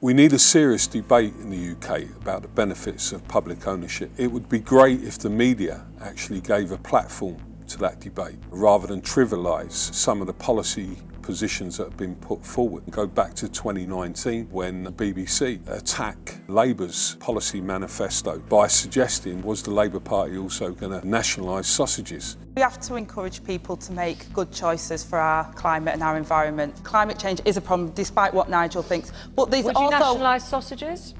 We need a serious debate in the UK about the benefits of public ownership. It would be great if the media actually gave a platform to that debate rather than trivialise some of the policy positions that have been put forward. Go back to 2019 when the BBC attacked Labour's policy manifesto by suggesting, was the Labour Party also going to nationalise sausages? We have to encourage people to make good choices for our climate and our environment. Climate change is a problem, despite what Nigel thinks. But there's Would you nationalise sausages?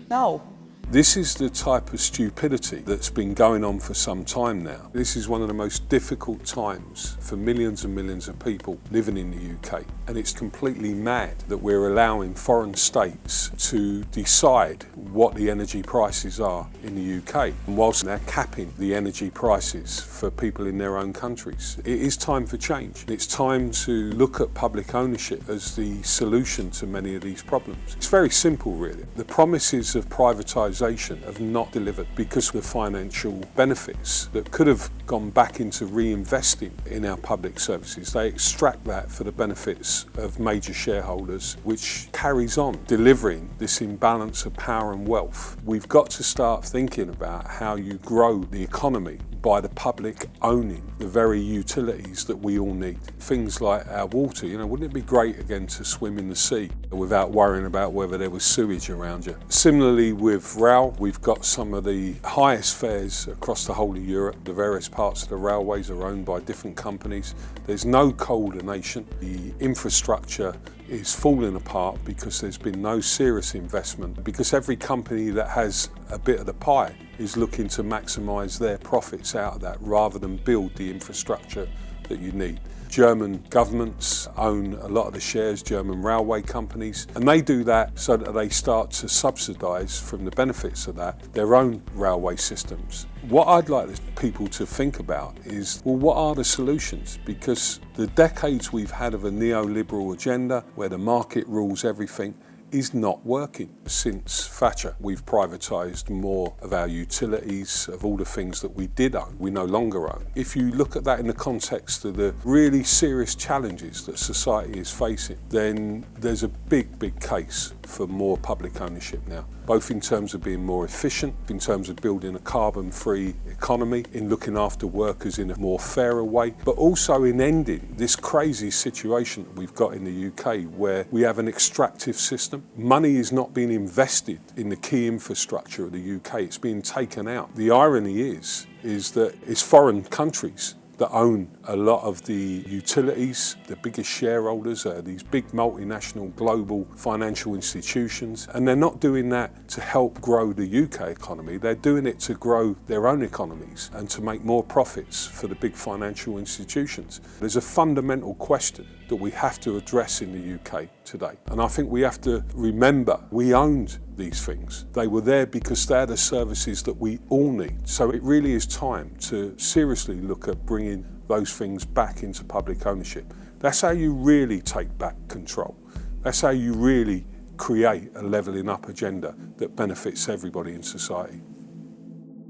No. This is the type of stupidity that's been going on for some time now. This is one of the most difficult times for millions and millions of people living in the UK. And it's completely mad that we're allowing foreign states to decide what the energy prices are in the UK, and whilst they're capping the energy prices for people in their own countries. It is time for change. It's time to look at public ownership as the solution to many of these problems. It's very simple, really. The promises of privatisation have not delivered because of the financial benefits that could have gone back into reinvesting in our public services. They extract that for the benefits of major shareholders, which carries on delivering this imbalance of power and wealth. We've got to start thinking about how you grow the economy by the public owning the very utilities that we all need. Things like our water, wouldn't it be great again to swim in the sea without worrying about whether there was sewage around you? Similarly with rail, we've got some of the highest fares across the whole of Europe. The various parts of the railways are owned by different companies. There's no coordination. The infrastructure is falling apart because there's been no serious investment, because every company that has a bit of the pie is looking to maximise their profits out of that rather than build the infrastructure that you need. German governments own a lot of the shares, German railway companies, and they do that so that they start to subsidise from the benefits of that their own railway systems. What I'd like people to think about is, well, what are the solutions? Because the decades we've had of a neoliberal agenda where the market rules everything is not working. Since Thatcher, we've privatised more of our utilities, of all the things that we did own, we no longer own. If you look at that in the context of the really serious challenges that society is facing, then there's a big case for more public ownership now, both in terms of being more efficient, in terms of building a carbon-free economy, in looking after workers in a more fairer way, but also in ending this crazy situation that we've got in the UK where we have an extractive system. Money is not being invested in the key infrastructure of the UK, it's being taken out. The irony is that it's foreign countries that own a lot of the utilities. The biggest shareholders are these big multinational global financial institutions, and they're not doing that to help grow the UK economy, they're doing it to grow their own economies and to make more profits for the big financial institutions. There's a fundamental question that we have to address in the UK today, and I think we have to remember we owned these things. They were there because they're the services that we all need. So it really is time to seriously look at bringing those things back into public ownership. That's how you really take back control. That's how you really create a levelling up agenda that benefits everybody in society.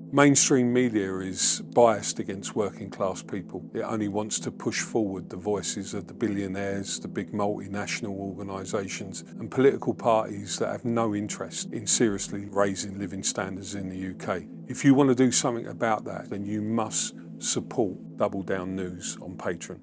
Mainstream media is biased against working class people. It only wants to push forward the voices of the billionaires, the big multinational organisations and political parties that have no interest in seriously raising living standards in the UK. If you want to do something about that, then you must support Double Down News on Patreon.